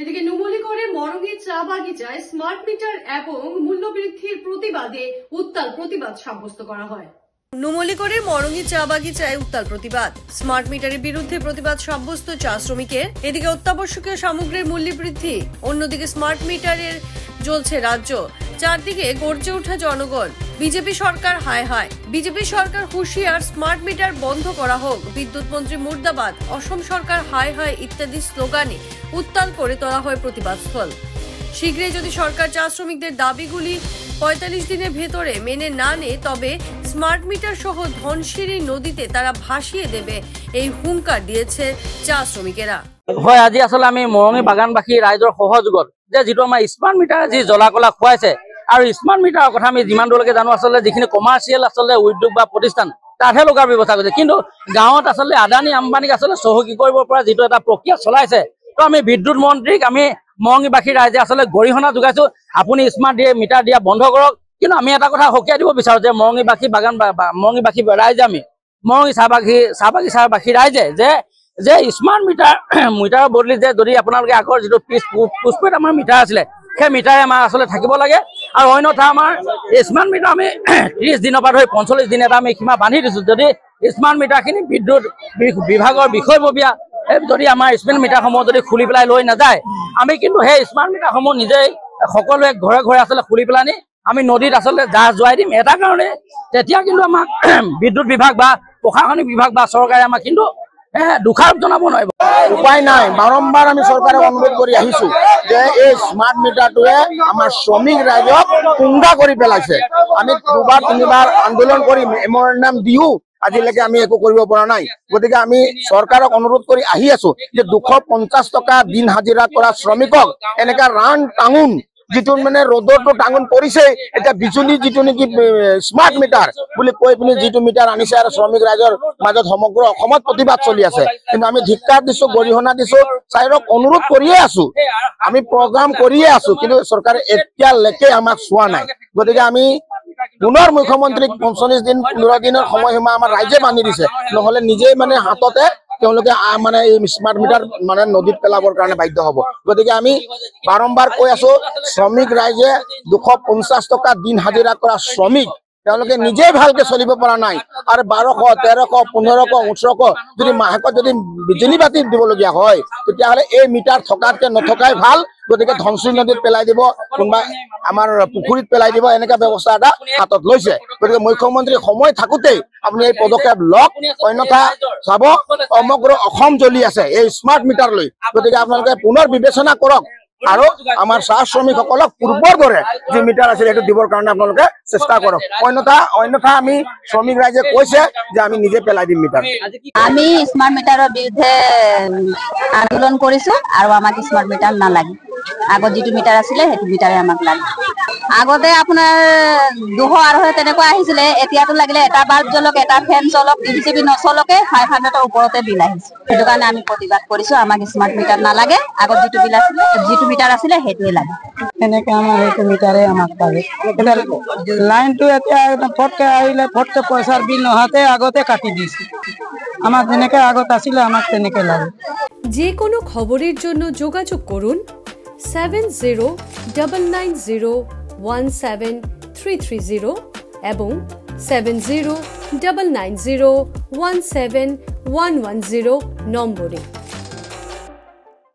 এদিকে নুমলীগড়ে মরঙ্গী চা বাগিচায় স্মার্ট মিটার এবং মূল্য বৃদ্ধির প্রতিবাদে উত্তাল প্রতিবাদ সাব্যস্ত করা হয়। নুমলীগড়ের মরঙ্গী চা বাগিচায় উত্তাল প্রতিবাদ, স্মার্ট মিটারের বিরুদ্ধে প্রতিবাদ সাব্যস্ত চা শ্রমিকের। এদিকে অত্যাবশ্যকীয় সামগ্রীর মূল্য বৃদ্ধি, অন্যদিকে স্মার্ট মিটারের জ্বলছে রাজ্য, চারদিকে গর্জে ওঠা জনগণ। বিজেপি সরকার হায় হায়, বিজেপি সরকার হুঁশিয়ার, স্মার্ট মিটার বন্ধ করা হোক, বিদ্যুৎ মন্ত্রী মুর্দাবাদ, অসম সরকার হায় হায় ইত্যাদি স্লোগানে উত্তাল করে তোলা হয় প্রতিবাদ স্থল। শীঘ্রই যদি সরকার চা শ্রমিকদের দাবিগুলি ৪৫ দিনের ভেতরে মেনে না নেয় তবে স্মার্ট মিটার সহ ধনশিরি নদীতে তারা ভাসিয়ে দেবে, এই হুঙ্কার দিয়েছে চা শ্রমিকেরা। হয় আজি আসলে আমি মৰঙী বাগানবাসী ৰাইজৰ সহযোগত যে যিটো আমাৰ স্মাৰ্ট মিটাৰ যি জ্বলা-কলা খুৱাইছে আৰু স্মাৰ্ট মিটাৰৰ কথা আমি যিমান দূৰলৈকে জানো আচলতে যিখিনি কমাৰ্চিয়েল আচলতে উদ্যোগ বা প্ৰতিষ্ঠান তাতহে লগাৰ ব্যৱস্থা কৰিছে, কিন্তু গাঁৱত আচলতে আদানী আম্বানীক আচলতে চহকী কৰিব পৰা যিটো এটা প্ৰক্ৰিয়া চলাইছে, তো আমি বিদ্যুৎ মন্ত্ৰীক আমি মৰঙীবাসী ৰাইজে আচলতে গৰিহণা যোগাইছো, আপুনি স্মাৰ্ট মিটাৰ দিয়া বন্ধ কৰক। কিন্তু আমি এটা কথা সকীয়াই দিব বিচাৰো যে মৰঙীবাসী মৰঙীবাসী ৰাইজে আমি মৰঙী চাহবাগিচাবাসী ৰাইজে যে স্মাৰ্ট মিটাৰৰ বদলি যে যদি আপোনালোকে আগৰ যিটো পোষ্টপেইড আমাৰ মিটাৰ আছিলে সেই মিটাৰে আমাৰ আচলতে থাকিব লাগে, আৰু অন্যথা আমাৰ স্মাৰ্ট মিটাৰ আমি 30 দিনৰ পৰা ধৰি 45 দিন এটা আমি সীমা বান্ধি দিছো। যদি স্মাৰ্ট মিটাৰখিনি বিদ্যুৎ বিভাগৰ বিষয়ববীয়া যদি আমাৰ স্মাৰ্ট মিটাৰসমূহ যদি খুলি পেলাই লৈ নাযায়, আমি কিন্তু সেই স্মাৰ্ট মিটাৰসমূহ নিজেই সকলোৱে ঘৰে ঘৰে আচলতে খুলি পেলাই আমি নদীত আচলতে জাহ যোৱাই দিম। এটা কাৰণে তেতিয়া কিন্তু আমাক বিদ্যুৎ বিভাগ বা প্ৰশাসনিক বিভাগ বা চৰকাৰে আমাক কিন্তু দুখাৰ জনাব নোৱাৰিব। উপায় নাই, বাৰম্বাৰ আমি চৰকাৰক অনুৰোধ কৰি আহিছো যে এই স্মাৰ্ট মিটাৰটোৱে আমাৰ শ্ৰমিক ৰাইজক কুংগা কৰি পেলাইছে। আমি দুবাৰ তিনিবাৰ আন্দোলন কৰি মেমৰেণ্ডাম দিও আজিলৈকে আমি একো কৰিব পৰা নাই। গতিকে আমি চৰকাৰক অনুৰোধ কৰি আহি আছো যে 250 টকা দিন হাজিৰা কৰা শ্ৰমিকক এনেকা ৰান টাঙুন, যিটো মানে ৰ'দতো টাঙুন পৰিছে, এতিয়া বিজুলী যিটো নেকি স্মাৰ্ট মিটাৰ বুলি কৈ পিনি যিটো মিটাৰ আনিছে আৰু শ্ৰমিক ৰাইজৰ মাজত সমগ্ৰ অসমত প্ৰতিবাদ চলি আছে। কিন্তু আমি ধিক্কাৰ দিছো, গৰিহণা দিছো, ছাৰক অনুৰোধ কৰিয়ে আছো, আমি প্ৰগ্ৰাম কৰিয়ে আছো, কিন্তু চৰকাৰে এতিয়ালৈকে আমাক চোৱা নাই। গতিকে আমি পুনৰ মুখ্যমন্ত্ৰীক 45 দিন 15 দিনৰ সময়সীমা আমাৰ ৰাইজে বান্ধি দিছে, নহলে নিজেই মানে হাততে তেওঁলোকে মানে এই স্মাৰ্ট মিটাৰ মানে নদীত পেলাবৰ কাৰণে বাধ্য হ'ব। গতিকে আমি বাৰম্বাৰ কৈ আছো, শ্ৰমিক ৰাইজে 250 টকা দিন হাজিৰা কৰা শ্ৰমিক তেওঁলোকে নিজেই ভালকে চলিব পৰা নাই, আৰু 1200, 1300, 1500, 1800 যদি মাহেকত যদি বিজুলী বাতি দিবলগীয়া হয়, তেতিয়াহ'লে এই মিটাৰ থকাতকে নথকাই ভাল। গতিকে ধনশিৰি নদীত পেলাই দিব, কোনোবা আমাৰ পুখুৰীত পেলাই দিব, এনেকা ব্যৱস্থা এটা হাতত লৈছে। গতিকে মুখ্যমন্ত্ৰী সময় থাকোতেই আপুনি এই পদক্ষেপ লওক, অন্যথা চাব সমগ্ৰ অসম জ্বলি আছে এই স্মাৰ্ট মিটাৰ লৈ। গতিকে আপোনালোকে পুনৰ বিবেচনা কৰক আৰু আমাৰ চাহ শ্ৰমিকসকলক পূৰ্বৰ দৰে যি মিটাৰ আছিল সেইটো দিবৰ কাৰণে আপোনালোকে চেষ্টা কৰক, অন্যথা আমি শ্ৰমিক ৰাইজে কৈছে যে আমি নিজে পেলাই দিম মিটাৰ। আমি স্মাৰ্ট মিটাৰৰ বিৰুদ্ধে আন্দোলন কৰিছো আৰু আমাক স্মাৰ্ট মিটাৰ নালাগে। আগত যিটো মিটাৰ আছিলে সেইটো মিটাৰে আমাক লাগে। আগতে আপোনাৰ 200-250 তেনেকুৱা আহিছিলে, এতিয়াতো লাগিলে এটা বাল্ব জ্বলক, এটা ফেন চলক, টিভি নচলকে 500ৰ ওপৰতে বিল আহিছে। সেইটো কাৰণে আমি প্ৰতিবাদ কৰিছো, আমাক স্মাৰ্ট মিটাৰ নালাগে, আগত যিটো মিটাৰ আছিলে সেইটোৱে লাগে। এনেকে আমাৰ সেইটো মিটাৰে আমাক লাগে। লাইনটো এতিয়া ফটকে আহিলে ফটকে পইচাৰ বিল নহাতে আগতে কাটি দিছে, আমাক যেনেকে আগত আছিলে আমাক তেনেকে লাগে। যে কোনো খবরের জন্য যোগাযোগ করুন 7099017330 এবং 7099017110 নম্বরে।